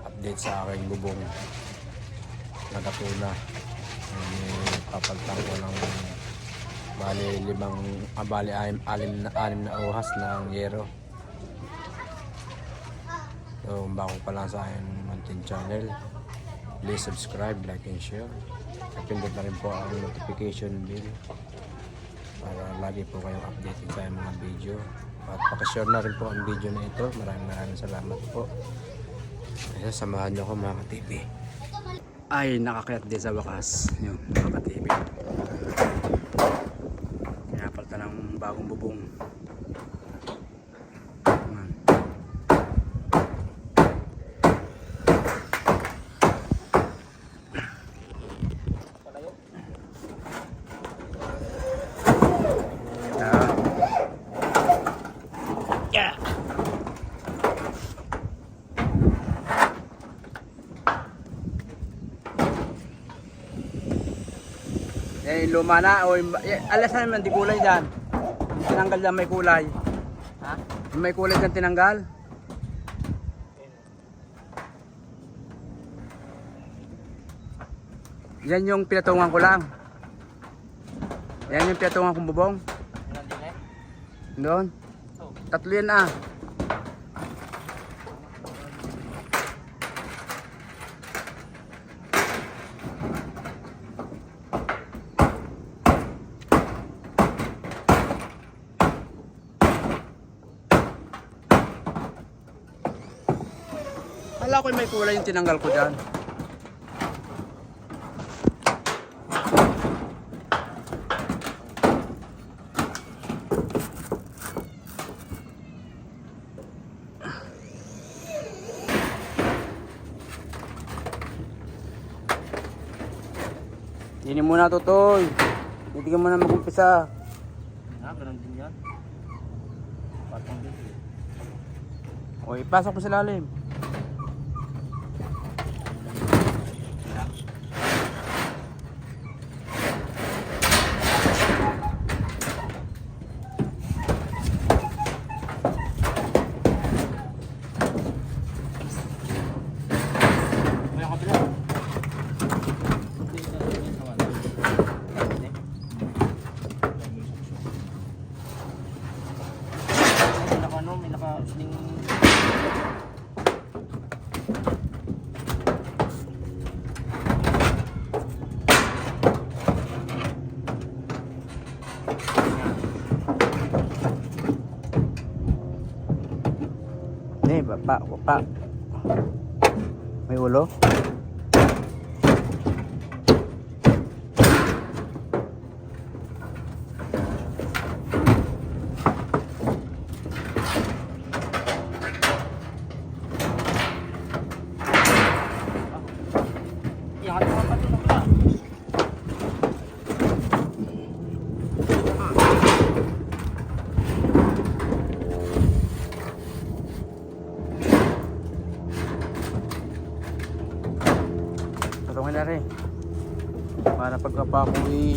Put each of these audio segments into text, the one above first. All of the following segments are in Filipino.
update sa aking bubong nagatuna. Papaltan ko ng anim na uhas ng yero. So bago pa lang sa aking munting channel, please subscribe, like and share. Pindot na rin po ang notification bell para lagi po kayong updated sa mga video. At pakishare na rin po ang video na ito. Maraming salamat po. Kaya samahan nyo ko mga ka-TV. Ay, nakakayat din sa wakas yung mga ka-TV. Pinapalta ng bagong bubong. Luma na o alas naman di kulay dyan. Yung tinanggal dyan may kulay. Ha? May kulay dyan tinanggal. Yan yung pinatungan ko lang. Yan yung pinatungan kong bubong. Doon. Tatlo yan ah. Wala ko may kulay yung tinanggal ko dyan. Hindi muna tutoy. Hindi ka muna mag-umpisa. Ganun din yan. Patong din. O ipasok mo sa lalim. May naka-sling. Nih, bapak. May ulo. Tulungan na rin para pagkapakuwi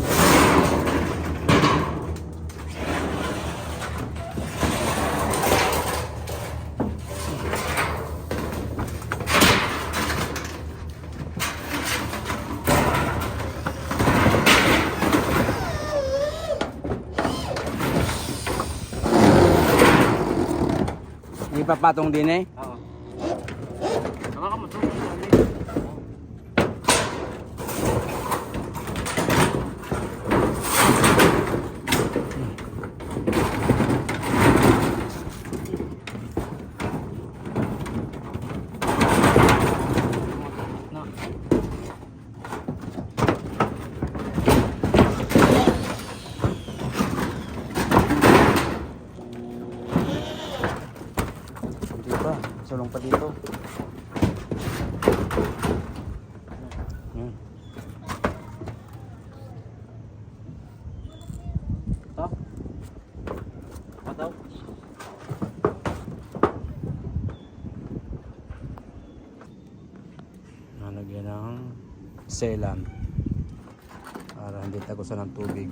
hindi papatong din eh. Oo. Sulong pa dito. Ito? Ito? Nalagyan ng sealant para hindi tagusan ng tubig.